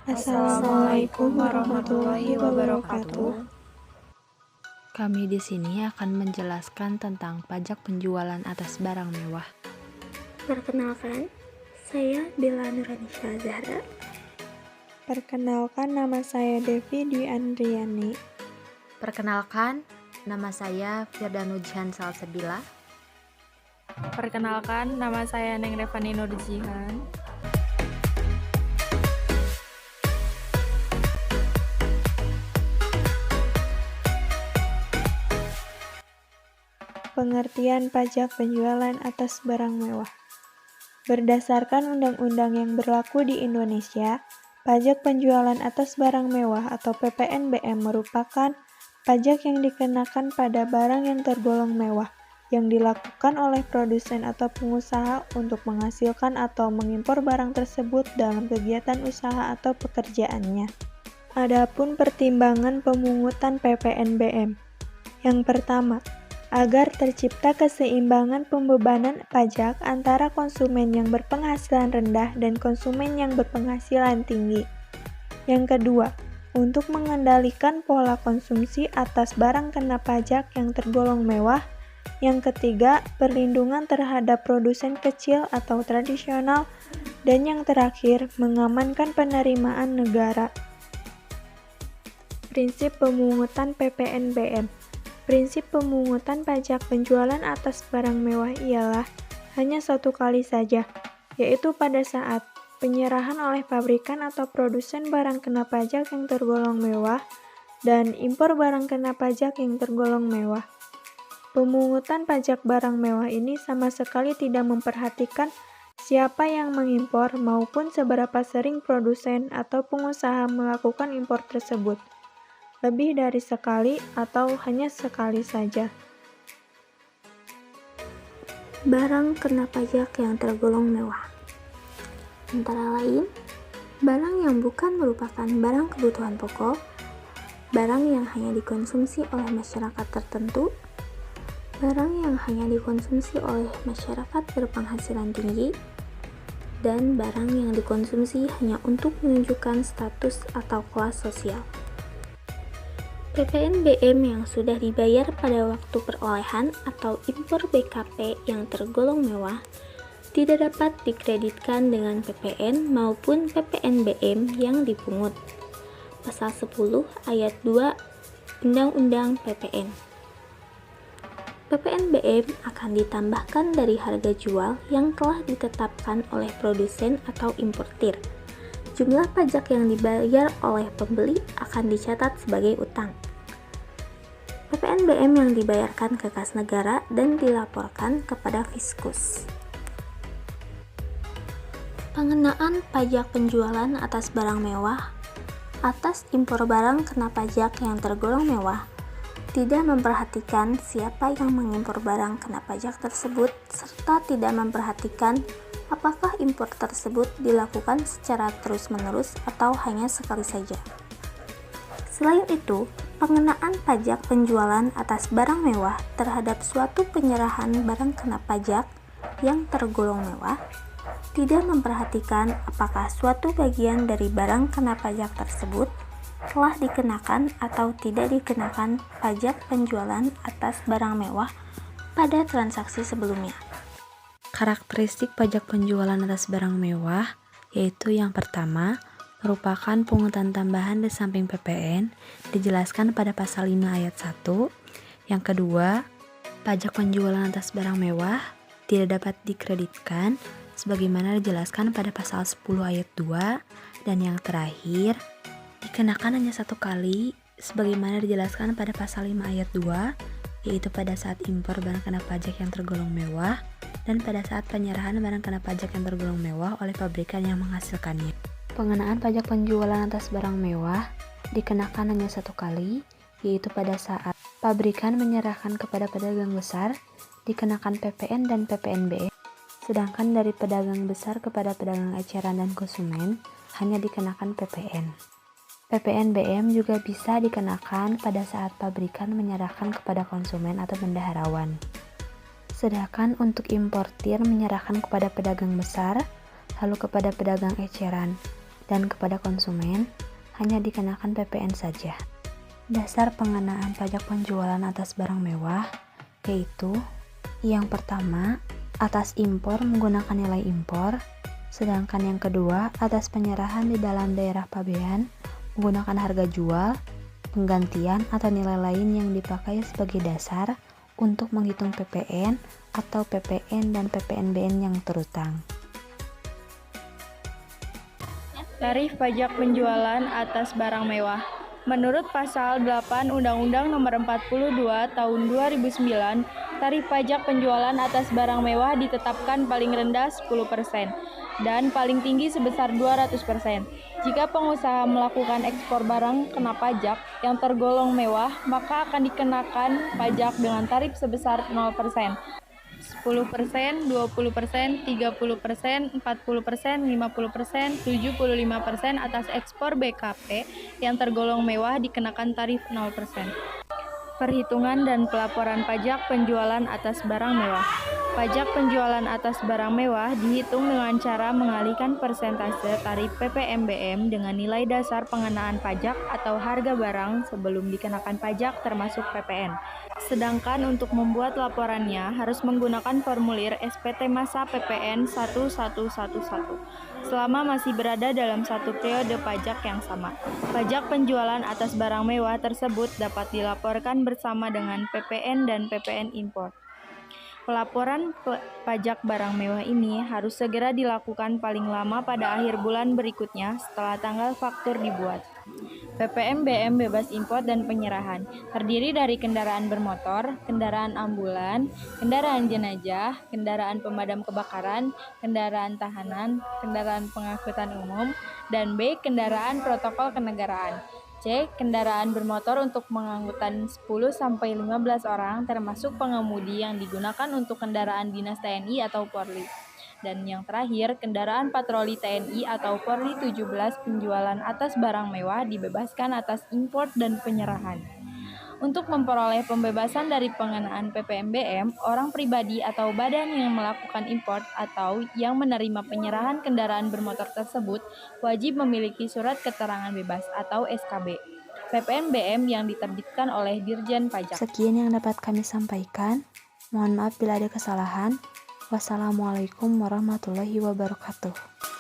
Assalamualaikum warahmatullahi wabarakatuh. Kami di sini akan menjelaskan tentang pajak penjualan atas barang mewah. Perkenalkan, saya Bella Nuranisha Zahra. Perkenalkan, nama saya Devi Dwi Andriani. Perkenalkan, nama saya Firda Nurjihan Salsabila. Perkenalkan, nama saya Neng Revani Nurjihan. Pengertian pajak penjualan atas barang mewah. Berdasarkan undang-undang yang berlaku di Indonesia, pajak penjualan atas barang mewah atau PPNBM merupakan pajak yang dikenakan pada barang yang tergolong mewah yang dilakukan oleh produsen atau pengusaha untuk menghasilkan atau mengimpor barang tersebut dalam kegiatan usaha atau pekerjaannya. Adapun pertimbangan pemungutan PPNBM. Yang pertama, agar tercipta keseimbangan pembebanan pajak antara konsumen yang berpenghasilan rendah dan konsumen yang berpenghasilan tinggi. Yang kedua, untuk mengendalikan pola konsumsi atas barang kena pajak yang tergolong mewah. Yang ketiga, perlindungan terhadap produsen kecil atau tradisional. Dan yang terakhir, mengamankan penerimaan negara. Prinsip pemungutan PPNBM. Prinsip pemungutan pajak penjualan atas barang mewah ialah hanya satu kali saja, yaitu pada saat penyerahan oleh pabrikan atau produsen barang kena pajak yang tergolong mewah dan impor barang kena pajak yang tergolong mewah. Pemungutan pajak barang mewah ini sama sekali tidak memperhatikan siapa yang mengimpor maupun seberapa sering produsen atau pengusaha melakukan impor tersebut. Lebih dari sekali atau hanya sekali saja. Barang kena pajak yang tergolong mewah antara lain, barang yang bukan merupakan barang kebutuhan pokok, barang yang hanya dikonsumsi oleh masyarakat tertentu, barang yang hanya dikonsumsi oleh masyarakat berpenghasilan tinggi, dan barang yang dikonsumsi hanya untuk menunjukkan status atau kelas sosial. PPNBM yang sudah dibayar pada waktu perolehan atau impor BKP yang tergolong mewah tidak dapat dikreditkan dengan PPN maupun PPNBM yang dipungut. Pasal 10 ayat 2 Undang-Undang PPN. PPNBM akan ditambahkan dari harga jual yang telah ditetapkan oleh produsen atau importir. Jumlah pajak yang dibayar oleh pembeli akan dicatat sebagai utang. PPNBM yang dibayarkan ke kas negara dan dilaporkan kepada Fiskus. Pengenaan pajak penjualan atas barang mewah atas impor barang kena pajak yang tergolong mewah tidak memperhatikan siapa yang mengimpor barang kena pajak tersebut serta tidak memperhatikan apakah impor tersebut dilakukan secara terus-menerus atau hanya sekali saja. Selain itu, pengenaan pajak penjualan atas barang mewah terhadap suatu penyerahan barang kena pajak yang tergolong mewah tidak memperhatikan apakah suatu bagian dari barang kena pajak tersebut telah dikenakan atau tidak dikenakan pajak penjualan atas barang mewah pada transaksi sebelumnya. Karakteristik pajak penjualan atas barang mewah yaitu yang pertama, merupakan pungutan tambahan di samping PPN dijelaskan pada pasal 5 ayat 1. Yang kedua, pajak penjualan atas barang mewah tidak dapat dikreditkan sebagaimana dijelaskan pada pasal 10 ayat 2. Dan yang terakhir, dikenakan hanya satu kali sebagaimana dijelaskan pada pasal 5 ayat 2, yaitu pada saat impor barang kena pajak yang tergolong mewah dan pada saat penyerahan barang kena pajak yang tergolong mewah oleh pabrikan yang menghasilkannya. Pengenaan pajak penjualan atas barang mewah dikenakan hanya satu kali, yaitu pada saat pabrikan menyerahkan kepada pedagang besar dikenakan PPN dan PPNBM, sedangkan dari pedagang besar kepada pedagang eceran dan konsumen hanya dikenakan PPN. PPNBM juga bisa dikenakan pada saat pabrikan menyerahkan kepada konsumen atau bendaharawan. Sedangkan untuk importir menyerahkan kepada pedagang besar, lalu kepada pedagang eceran. dan kepada konsumen hanya dikenakan PPN saja. Dasar pengenaan pajak penjualan atas barang mewah yaitu yang pertama, atas impor menggunakan nilai impor, sedangkan yang kedua, atas penyerahan di dalam daerah pabean menggunakan harga jual, penggantian atau nilai lain yang dipakai sebagai dasar untuk menghitung PPN atau PPN dan PPNBM yang terutang. Tarif pajak penjualan atas barang mewah. Menurut Pasal 8 Undang-Undang Nomor 42 Tahun 2009, tarif pajak penjualan atas barang mewah ditetapkan paling rendah 10% dan paling tinggi sebesar 200%. Jika pengusaha melakukan ekspor barang kena pajak yang tergolong mewah, maka akan dikenakan pajak dengan tarif sebesar 0%. 10%, 20%, 30%, 40%, 50%, 75% atas ekspor BKP yang tergolong mewah dikenakan tarif 0%. Perhitungan dan pelaporan pajak penjualan atas barang mewah. Pajak penjualan atas barang mewah dihitung dengan cara mengalihkan persentase tarif PPNBM dengan nilai dasar pengenaan pajak atau harga barang sebelum dikenakan pajak termasuk PPN. Sedangkan untuk membuat laporannya harus menggunakan formulir SPT masa PPN 1111 selama masih berada dalam satu periode pajak yang sama. Pajak penjualan atas barang mewah tersebut dapat dilaporkan bersama dengan PPN dan PPN impor. Pelaporan pajak barang mewah ini harus segera dilakukan paling lama pada akhir bulan berikutnya setelah tanggal faktur dibuat. PPNBM bebas impor dan penyerahan terdiri dari kendaraan bermotor, kendaraan ambulan, kendaraan jenazah, kendaraan pemadam kebakaran, kendaraan tahanan, kendaraan pengangkutan umum, dan B. kendaraan protokol kenegaraan. C. Kendaraan bermotor untuk pengangkutan 10-15 orang termasuk pengemudi yang digunakan untuk kendaraan dinas TNI atau Polri. Dan yang terakhir, kendaraan patroli TNI atau Polri 17 penjualan atas barang mewah dibebaskan atas impor dan penyerahan. Untuk memperoleh pembebasan dari pengenaan PPNBM, orang pribadi atau badan yang melakukan impor atau yang menerima penyerahan kendaraan bermotor tersebut wajib memiliki surat keterangan bebas atau SKB PPNBM yang diterbitkan oleh Dirjen Pajak. Sekian yang dapat kami sampaikan. Mohon maaf bila ada kesalahan. Wassalamualaikum warahmatullahi wabarakatuh.